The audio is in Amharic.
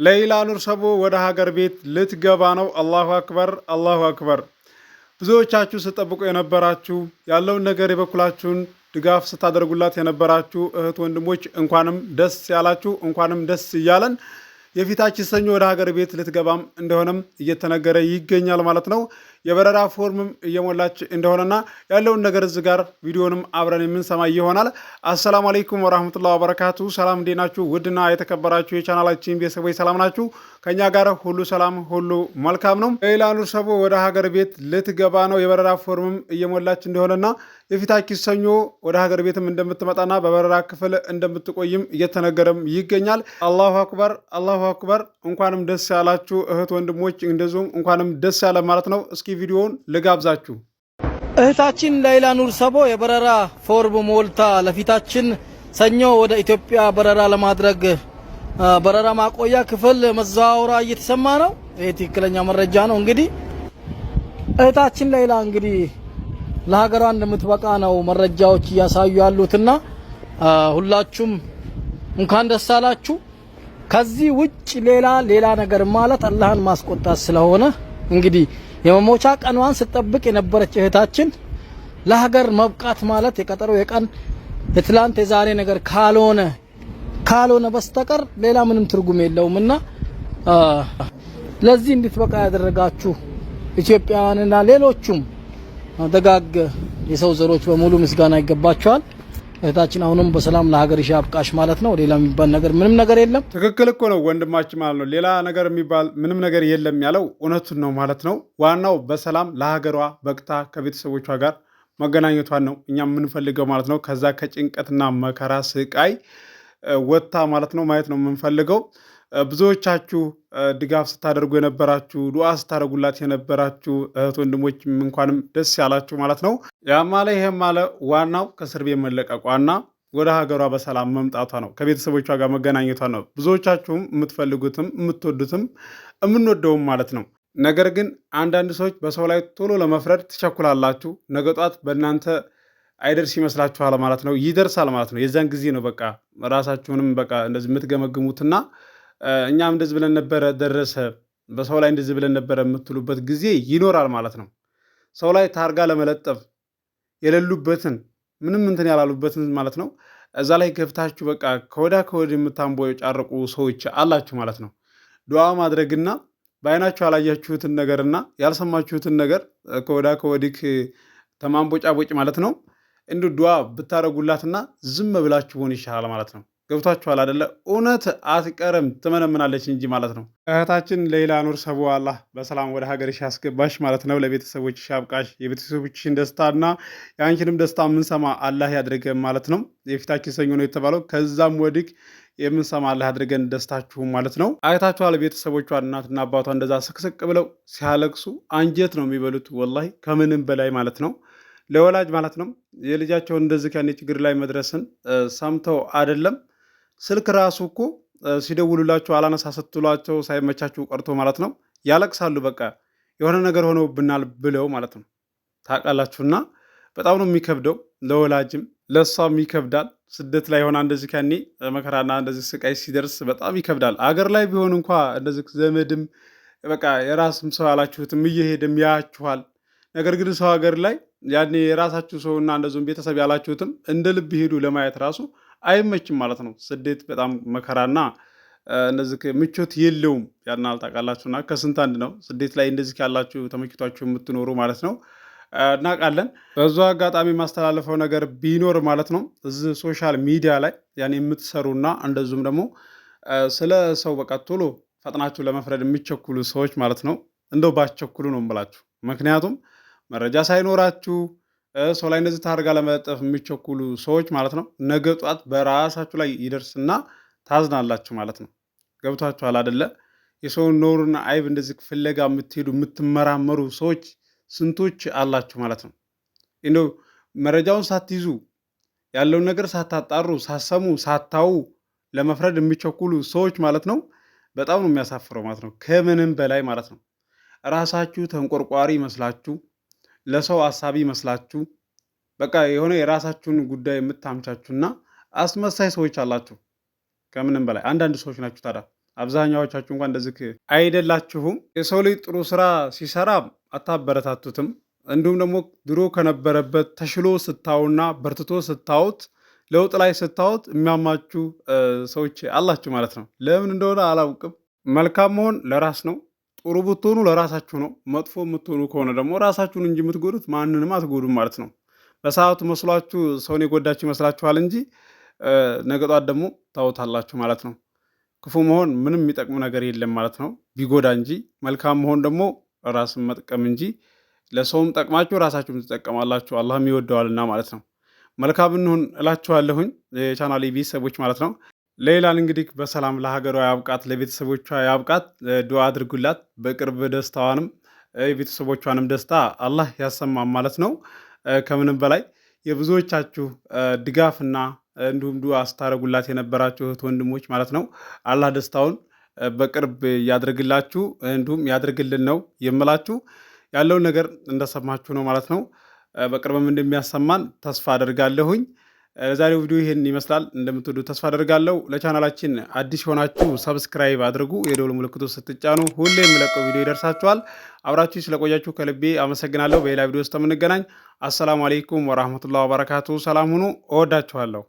ለይላ ኑር ሰቦ ወደ ሀገር ቤት ልትገባ ነው። አላሁ አክበር አላሁ አክበር። ብዙዎቻችሁ ስጠብቁ የነበራችሁ ያለውን ነገር የበኩላችሁን ድጋፍ ስታደርጉላት የነበራችሁ እህት ወንድሞች እንኳንም ደስ ያላችሁ፣ እንኳንም ደስ እያለን። የፊታችን ሰኞ ወደ ሀገር ቤት ልትገባም እንደሆነም እየተነገረ ይገኛል ማለት ነው። የበረራ ፎርምም እየሞላች እንደሆነና ያለውን ነገር እዚህ ጋር ቪዲዮንም አብረን የምንሰማ ይሆናል። አሰላሙ አለይኩም ወራህመቱላሂ ወበረካቱ። ሰላም እንዴት ናችሁ? ውድና የተከበራችሁ የቻናላችን ቤተሰቦች ሰላም ናችሁ? ከኛ ጋር ሁሉ ሰላም ሁሉ መልካም ነው። ለይላ ኑር ሰቦ ወደ ሀገር ቤት ልትገባ ነው። የበረራ ፎርምም እየሞላች እንደሆነና የፊታችን ሰኞ ወደ ሀገር ቤትም እንደምትመጣና በበረራ ክፍል እንደምትቆይም እየተነገረም ይገኛል። አላሁ አክበር አላሁ አክበር። እንኳንም ደስ ያላችሁ እህት ወንድሞች፣ እንደዚሁም እንኳንም ደስ ያለ ማለት ነው። እስኪ ቪዲዮውን ልጋብዛችሁ። እህታችን ለይላ ኑር ሰቦ የበረራ ፎርም ሞልታ ለፊታችን ሰኞ ወደ ኢትዮጵያ በረራ ለማድረግ በረራ ማቆያ ክፍል መዘዋወሯ እየተሰማ ነው። ይሄ ትክክለኛ መረጃ ነው። እንግዲህ እህታችን ለይላ እንግዲህ ለሀገሯ እንደምትበቃ ነው መረጃዎች እያሳዩ ያሉትና ሁላችሁም እንኳን ደስ አላችሁ። ከዚህ ውጭ ሌላ ነገር ማለት አላህን ማስቆጣት ስለሆነ እንግዲህ የመሞቻ ቀኗን ስትጠብቅ የነበረች እህታችን ለሀገር መብቃት ማለት የቀጠሮ የቀን የትላንት የዛሬ ነገር ካልሆነ በስተቀር ሌላ ምንም ትርጉም የለውምና ለዚህ እንድትበቃ ያደረጋችሁ ኢትዮጵያውያንና ሌሎቹም ደጋግ የሰው ዘሮች በሙሉ ምስጋና ይገባቸዋል። እህታችን አሁንም በሰላም ለሀገርሽ ያብቃሽ ማለት ነው። ሌላ የሚባል ነገር ምንም ነገር የለም። ትክክል እኮ ነው ወንድማችን ማለት ነው። ሌላ ነገር የሚባል ምንም ነገር የለም ያለው እውነቱን ነው ማለት ነው። ዋናው በሰላም ለሀገሯ በቅታ ከቤተሰቦቿ ጋር መገናኘቷን ነው እኛ የምንፈልገው ማለት ነው። ከዛ ከጭንቀትና መከራ ስቃይ ወጥታ ማለት ነው ማየት ነው የምንፈልገው። ብዙዎቻችሁ ድጋፍ ስታደርጉ የነበራችሁ ዱዓ ስታደርጉላት የነበራችሁ እህት ወንድሞች እንኳንም ደስ ያላችሁ ማለት ነው። ያም አለ ይሄም አለ ዋናው ከእስር ቤት መለቀቋና ወደ ሀገሯ በሰላም መምጣቷ ነው። ከቤተሰቦቿ ጋር መገናኘቷ ነው። ብዙዎቻችሁም የምትፈልጉትም የምትወዱትም የምንወደውም ማለት ነው። ነገር ግን አንዳንድ ሰዎች በሰው ላይ ቶሎ ለመፍረድ ትቸኩላላችሁ። ነገ ጧት በእናንተ አይደርስ ይመስላችኋል ማለት ነው። ይደርሳል ማለት ነው። የዛን ጊዜ ነው በቃ ራሳችሁንም በቃ እንደዚህ የምትገመግሙትና እኛም እንደዚህ ብለን ነበረ ደረሰ፣ በሰው ላይ እንደዚህ ብለን ነበረ የምትሉበት ጊዜ ይኖራል ማለት ነው። ሰው ላይ ታርጋ ለመለጠፍ የሌሉበትን ምንም እንትን ያላሉበትን ማለት ነው እዛ ላይ ገብታችሁ በቃ ከወዳ የምታንቦጫርቁ ሰዎች አላችሁ ማለት ነው። ዱዓ ማድረግና በአይናችሁ ያላያችሁትን ነገርና ያልሰማችሁትን ነገር ከወዳ ከወዲህ ተማንቦጫቦጭ ማለት ነው እንዲሁ ዱዓ ብታረጉላትና ዝም ብላችሁ ሆን ይሻላል ማለት ነው። ገብቷችኋል አይደለ? እውነት አትቀርም ትመነምናለች እንጂ ማለት ነው። እህታችን ለይላ ኑር ሰቦ አላህ በሰላም ወደ ሀገርሽ ያስገባሽ ማለት ነው። ለቤተሰቦችሽ ያብቃሽ። የቤተሰቦችሽን ደስታና የአንቺንም ደስታ የምንሰማ አላህ ያድርገን ማለት ነው። የፊታችን ሰኞ ነው የተባለው። ከዛም ወዲህ የምንሰማ አላህ ያድርገን ደስታችሁም ማለት ነው። አይታችኋል ቤተሰቦቿ እናትና አባቷ እንደዛ ስቅስቅ ብለው ሲያለቅሱ አንጀት ነው የሚበሉት ወላሂ ከምንም በላይ ማለት ነው። ለወላጅ ማለት ነው የልጃቸውን እንደዚህ ከኔ ችግር ላይ መድረስን ሰምተው አይደለም ስልክ ራሱ እኮ ሲደውሉላቸው አላነሳ ስትሏቸው ሳይመቻችሁ ቀርቶ ማለት ነው ያለቅሳሉ። በቃ የሆነ ነገር ሆኖብናል ብለው ማለት ነው ታውቃላችሁና በጣም ነው የሚከብደው። ለወላጅም ለእሷም ይከብዳል። ስደት ላይ ሆና እንደዚህ ከኔ መከራና እንደዚህ ስቃይ ሲደርስ በጣም ይከብዳል። አገር ላይ ቢሆን እንኳ እንደዚህ ዘመድም በቃ የራስም ሰው ያላችሁትም እየሄድም ያያችኋል። ነገር ግን ሰው ሀገር ላይ ያኔ የራሳችሁ ሰውና እንደዚሁም ቤተሰብ ያላችሁትም እንደ ልብ ሄዱ ለማየት ራሱ አይመችም ማለት ነው። ስደት በጣም መከራና እንደዚህ ምቾት የለውም። ያን አልታውቃላችሁና ከስንት አንድ ነው ስደት ላይ እንደዚህ ያላችሁ ተመችቷችሁ የምትኖሩ ማለት ነው እናውቃለን። በዛ አጋጣሚ ማስተላለፈው ነገር ቢኖር ማለት ነው እዚህ ሶሻል ሚዲያ ላይ ያኔ የምትሰሩና እንደዚሁም ደግሞ ስለ ሰው በቃ ቶሎ ፈጥናችሁ ለመፍረድ የሚቸኩሉ ሰዎች ማለት ነው እንደው ባቸኩሉ ነው የምላችሁ። ምክንያቱም መረጃ ሳይኖራችሁ ሰው ላይ እንደዚህ ታርጋ ለመለጠፍ የሚቸኩሉ ሰዎች ማለት ነው ነገ ጧት በራሳችሁ ላይ ይደርስና ታዝናላችሁ ማለት ነው። ገብቷችኋል አይደለ? የሰውን ኖሩና አይብ እንደዚህ ፍለጋ የምትሄዱ የምትመራመሩ ሰዎች ስንቶች አላችሁ ማለት ነው። እንደው መረጃውን ሳትይዙ ያለውን ነገር ሳታጣሩ ሳሰሙ ሳታው ለመፍረድ የሚቸኩሉ ሰዎች ማለት ነው በጣም ነው የሚያሳፍረው ማለት ነው። ከምንም በላይ ማለት ነው ራሳችሁ ተንቆርቋሪ መስላችሁ ለሰው አሳቢ መስላችሁ በቃ የሆነ የራሳችሁን ጉዳይ የምታምቻችሁና አስመሳይ ሰዎች አላችሁ። ከምንም በላይ አንዳንድ ሰዎች ናችሁ። ታዲያ አብዛኛዎቻችሁ እንኳን እንደዚህ አይደላችሁም። የሰው ልጅ ጥሩ ስራ ሲሰራ አታበረታቱትም። እንዲሁም ደግሞ ድሮ ከነበረበት ተሽሎ ስታዩና በርትቶ ስታዩት ለውጥ ላይ ስታዩት የሚያማችሁ ሰዎች አላችሁ ማለት ነው። ለምን እንደሆነ አላውቅም። መልካም መሆን ለራስ ነው። ጥሩ ብትሆኑ ለራሳችሁ ነው። መጥፎ የምትሆኑ ከሆነ ደግሞ ራሳችሁን እንጂ የምትጎዱት ማንንም አትጎዱም ማለት ነው። በሰዓቱ መስሏችሁ ሰውን የጎዳችሁ ይመስላችኋል እንጂ ነገ ጧት ደግሞ ታውታላችሁ ማለት ነው። ክፉ መሆን ምንም የሚጠቅሙ ነገር የለም ማለት ነው፣ ቢጎዳ እንጂ። መልካም መሆን ደግሞ ራስን መጥቀም እንጂ ለሰውም ጠቅማችሁ ራሳችሁም ትጠቀማላችሁ፣ አላህም ይወደዋልና ማለት ነው። መልካም እንሁን እላችኋለሁኝ የቻናሌ ቤተሰቦች ማለት ነው። ሌላን እንግዲህ በሰላም ለሀገሯ ያብቃት፣ ለቤተሰቦቿ ያብቃት። ዱዓ አድርጉላት። በቅርብ ደስታዋንም የቤተሰቦቿንም ደስታ አላህ ያሰማም ማለት ነው። ከምንም በላይ የብዙዎቻችሁ ድጋፍና እንዲሁም ዱዓ ስታደርጉላት የነበራችሁ እህት ወንድሞች ማለት ነው አላህ ደስታውን በቅርብ ያድርግላችሁ፣ እንዲሁም ያድርግልን ነው የምላችሁ። ያለውን ነገር እንደሰማችሁ ነው ማለት ነው። በቅርብም እንደሚያሰማን ተስፋ አደርጋለሁኝ። ዛሬው ቪዲዮ ይሄን ይመስላል። እንደምትወዱ ተስፋ አደርጋለሁ። ለቻናላችን አዲስ ሆናችሁ ሰብስክራይብ አድርጉ። የደወል ምልክቱ ስትጫኑ ሁሌ የምለቀው ቪዲዮ ይደርሳችኋል። አብራችሁ ስለቆያችሁ ከልቤ አመሰግናለሁ። በሌላ ቪዲዮ ውስጥ የምንገናኝ። አሰላሙ አለይኩም ወራህመቱላሂ ወበረካቱ። ሰላም ሁኑ። እወዳችኋለሁ።